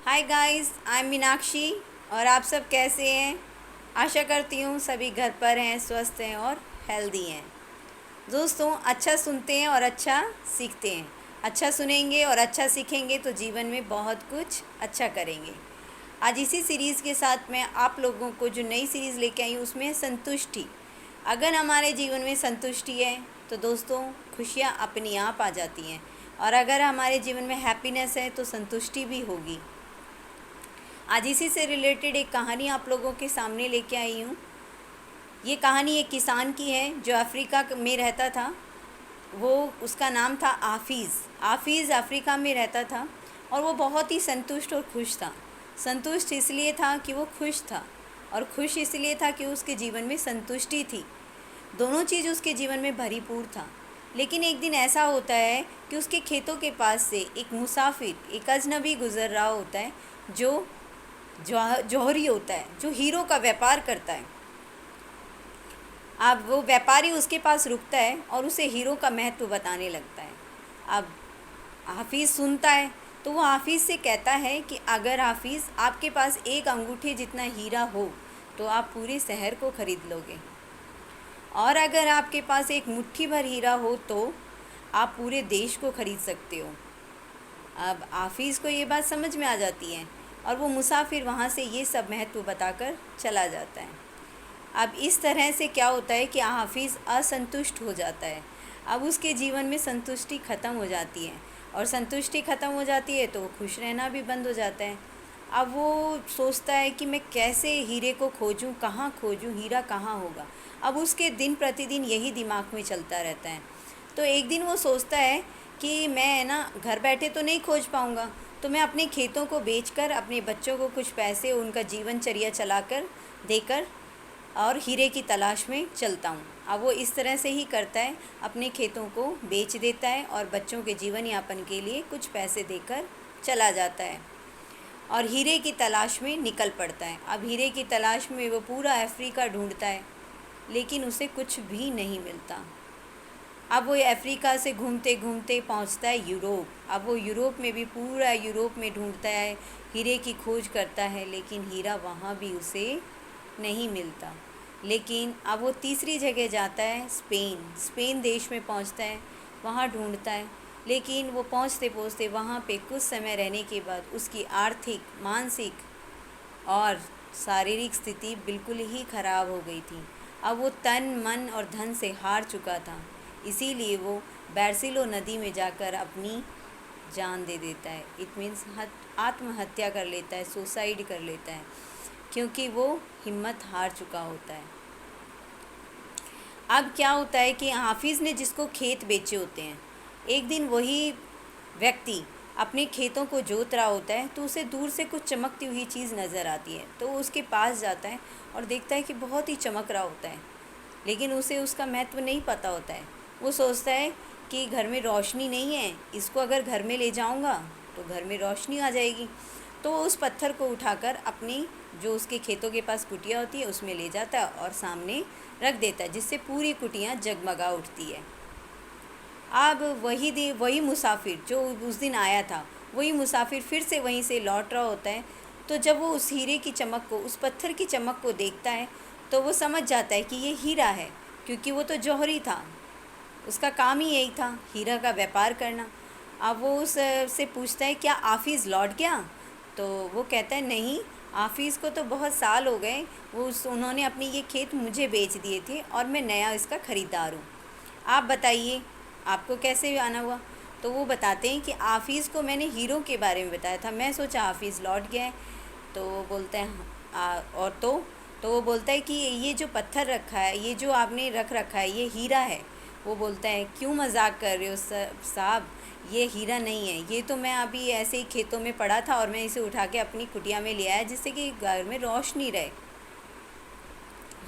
Hi guys, I am Meenakshi. और आप सब कैसे हैं? आशा करती हूँ सभी घर पर हैं, स्वस्थ हैं और हेल्दी हैं। दोस्तों, अच्छा सुनते हैं और अच्छा सीखते हैं। अच्छा सुनेंगे और अच्छा सीखेंगे तो जीवन में बहुत कुछ अच्छा करेंगे। आज इसी सीरीज़ के साथ मैं आप लोगों को जो नई सीरीज़ लेके आई हूँ उसमें है संतुष्टि। अगर हमारे जीवन में संतुष्टि है तो दोस्तों खुशियाँ अपने आप आ जाती हैं, और अगर हमारे जीवन में हैप्पीनेस है तो संतुष्टि भी होगी। आज इसी से रिलेटेड एक कहानी आप लोगों के सामने लेके आई हूँ। ये कहानी एक किसान की है जो अफ्रीका में रहता था। वो उसका नाम था आफीज़। आफीज़ अफ्रीका में रहता था और वो बहुत ही संतुष्ट और खुश था। संतुष्ट इसलिए था कि वो खुश था, और खुश इसलिए था कि उसके जीवन में संतुष्टि थी। दोनों चीज़ उसके जीवन में भरीपूर था। लेकिन एक दिन ऐसा होता है कि उसके खेतों के पास से एक मुसाफिर, एक अजनबी गुज़र रहा होता है जो जौहरी होता है, जो हीरो का व्यापार करता है। अब वो व्यापारी उसके पास रुकता है और उसे हीरो का महत्व बताने लगता है। अब हाफिज़ सुनता है तो वो हाफिज़ से कहता है कि अगर हाफिज़ आपके पास एक अंगूठे जितना हीरा हो तो आप पूरे शहर को ख़रीद लोगे, और अगर आपके पास एक मुट्ठी भर हीरा हो तो आप पूरे देश को ख़रीद सकते हो। अब हाफिज़ को ये बात समझ में आ जाती है और वो मुसाफिर वहाँ से ये सब महत्व बताकर चला जाता है। अब इस तरह से क्या होता है कि हाफिज़ असंतुष्ट हो जाता है। अब उसके जीवन में संतुष्टि ख़त्म हो जाती है, और संतुष्टि ख़त्म हो जाती है तो वो खुश रहना भी बंद हो जाता है। अब वो सोचता है कि मैं कैसे हीरे को खोजूं, कहाँ खोजूं, हीरा कहाँ होगा। अब उसके दिन प्रतिदिन यही दिमाग में चलता रहता है। तो एक दिन वो सोचता है कि मैं ना घर बैठे तो नहीं खोज पाऊँगा, तो मैं अपने खेतों को बेचकर अपने बच्चों को कुछ पैसे, उनका जीवनचर्या चलाकर देकर और हीरे की तलाश में चलता हूँ। अब वो इस तरह से ही करता है, अपने खेतों को बेच देता है और बच्चों के जीवन यापन के लिए कुछ पैसे देकर चला जाता है और हीरे की तलाश में निकल पड़ता है। अब हीरे की तलाश में वो पूरा अफ्रीका ढूंढता है, लेकिन उसे कुछ भी नहीं मिलता। अब वो अफ्रीका से घूमते घूमते पहुंचता है यूरोप। अब वो यूरोप में भी पूरा यूरोप में ढूंढता है, हीरे की खोज करता है, लेकिन हीरा वहाँ भी उसे नहीं मिलता। लेकिन अब वो तीसरी जगह जाता है, स्पेन देश में पहुंचता है, वहाँ ढूंढता है। लेकिन वो पहुंचते पहुंचते वहाँ पे कुछ समय रहने के बाद उसकी आर्थिक, मानसिक और शारीरिक स्थिति बिल्कुल ही ख़राब हो गई थी। अब वो तन, मन और धन से हार चुका था। इसीलिए वो बैरसिलो नदी में जाकर अपनी जान दे देता है। इट मीन्स आत्महत्या कर लेता है, सुसाइड कर लेता है, क्योंकि वो हिम्मत हार चुका होता है। अब क्या होता है कि हाफिज़ ने जिसको खेत बेचे होते हैं, एक दिन वही व्यक्ति अपने खेतों को जोत रहा होता है, तो उसे दूर से कुछ चमकती हुई चीज़ नज़र आती है। तो वो उसके पास जाता है और देखता है कि बहुत ही चमक रहा होता है, लेकिन उसे उसका महत्व नहीं पता होता है। वो सोचता है कि घर में रोशनी नहीं है, इसको अगर घर में ले जाऊंगा तो घर में रोशनी आ जाएगी। तो वो उस पत्थर को उठाकर अपनी, जो उसके खेतों के पास कुटिया होती है, उसमें ले जाता है और सामने रख देता है, जिससे पूरी कुटिया जगमगा उठती है। अब वही मुसाफिर जो उस दिन आया था, वही मुसाफिर फिर से वहीं से लौट रहा होता है। तो जब वो उस हीरे की चमक को, उस पत्थर की चमक को देखता है, तो वो समझ जाता है कि ये हीरा है, क्योंकि वो तो जौहरी था, उसका काम ही यही था, हीरा का व्यापार करना। अब वो उस से पूछता है, क्या आफिज़ लौट गया? तो वो कहता है, नहीं, आफिज़ को तो बहुत साल हो गए, उन्होंने अपनी ये खेत मुझे बेच दिए थे और मैं नया इसका ख़रीदार हूँ। आप बताइए, आपको कैसे आना हुआ? तो वो बताते हैं कि आफिज़ को मैंने हीरो के बारे में बताया था, मैं सोचा आफिज़ लौट गया है। तो वो बोलते हैं और तो वो बोलता है कि ये जो पत्थर रखा है, ये जो आपने रख रखा है, ये हीरा है। वो बोलता है, क्यों मजाक कर रहे हो साहब, ये हीरा नहीं है, ये तो मैं अभी ऐसे ही खेतों में पड़ा था और मैं इसे उठा के अपनी कुटिया में ले आया, जिससे कि घर में रोशनी रहे।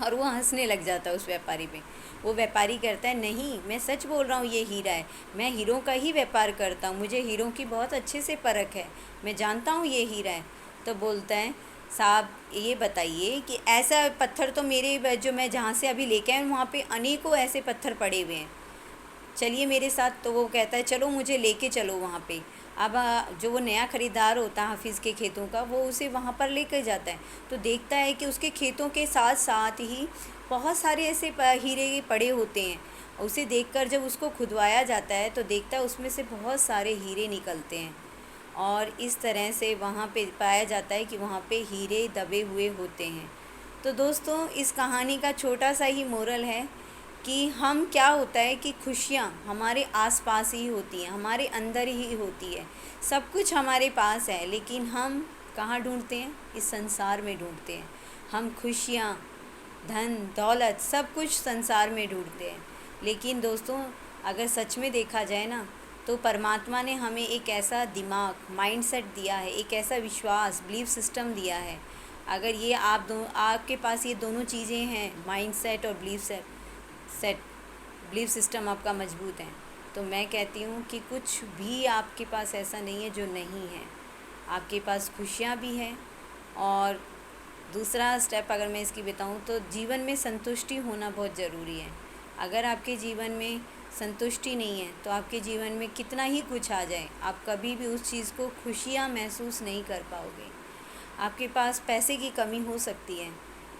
और वो हंसने लग जाता है उस व्यापारी पे। वो व्यापारी कहता है, नहीं, मैं सच बोल रहा हूँ, ये हीरा है, मैं हीरों का ही व्यापार करता हूँ, मुझे हीरों की बहुत अच्छे से परख है, मैं जानता हूँ ये हीरा है। तो बोलता है, साहब ये बताइए कि ऐसा पत्थर तो मेरे, जो मैं जहाँ से अभी लेके आया हूँ, वहाँ पे अनेकों ऐसे पत्थर पड़े हुए हैं, चलिए मेरे साथ। तो वो कहता है, चलो मुझे लेके चलो वहाँ पे। अब जो वो नया ख़रीदार होता है हाफिज़ के खेतों का, वो उसे वहाँ पर लेकर जाता है तो देखता है कि उसके खेतों के साथ साथ ही बहुत सारे ऐसे हीरे पड़े होते हैं। उसे देखकर जब उसको खुदवाया जाता है तो देखता है उसमें से बहुत सारे हीरे निकलते हैं, और इस तरह से वहाँ पे पाया जाता है कि वहाँ पे हीरे दबे हुए होते हैं। तो दोस्तों, इस कहानी का छोटा सा ही मोरल है कि हम क्या होता है कि खुशियाँ हमारे आसपास ही होती हैं, हमारे अंदर ही होती है। सब कुछ हमारे पास है, लेकिन हम कहाँ ढूंढते हैं? इस संसार में ढूंढते हैं। हम खुशियाँ, धन दौलत सब कुछ संसार में ढूंढते हैं। लेकिन दोस्तों, अगर सच में देखा जाए ना, तो परमात्मा ने हमें एक ऐसा दिमाग, माइंडसेट दिया है, एक ऐसा विश्वास, बिलीफ सिस्टम दिया है। अगर ये आपके पास ये दोनों चीज़ें हैं, माइंडसेट और बिलीफ सिस्टम आपका मजबूत है, तो मैं कहती हूँ कि कुछ भी आपके पास ऐसा नहीं है जो नहीं है। आपके पास खुशियाँ भी हैं। और दूसरा स्टेप अगर मैं इसकी बताऊँ तो जीवन में संतुष्टि होना बहुत ज़रूरी है। अगर आपके जीवन में संतुष्टि नहीं है तो आपके जीवन में कितना ही कुछ आ जाए, आप कभी भी उस चीज़ को खुशियाँ महसूस नहीं कर पाओगे। आपके पास पैसे की कमी हो सकती है,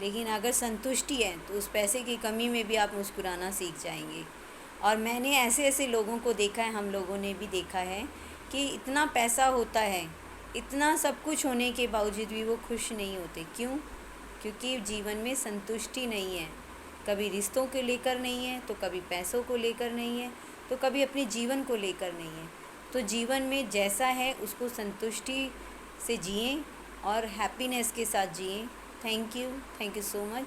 लेकिन अगर संतुष्टि है तो उस पैसे की कमी में भी आप मुस्कुराना सीख जाएंगे। और मैंने ऐसे ऐसे लोगों को देखा है, हम लोगों ने भी देखा है कि इतना पैसा होता है, इतना सब कुछ होने के बावजूद भी वो खुश नहीं होते। क्यों? क्योंकि जीवन में संतुष्टि नहीं है। कभी रिश्तों को लेकर नहीं है, तो कभी पैसों को लेकर नहीं है, तो कभी अपने जीवन को लेकर नहीं है। तो जीवन में जैसा है उसको संतुष्टि से जिएं और हैप्पीनेस के साथ जिएं। Thank you so much.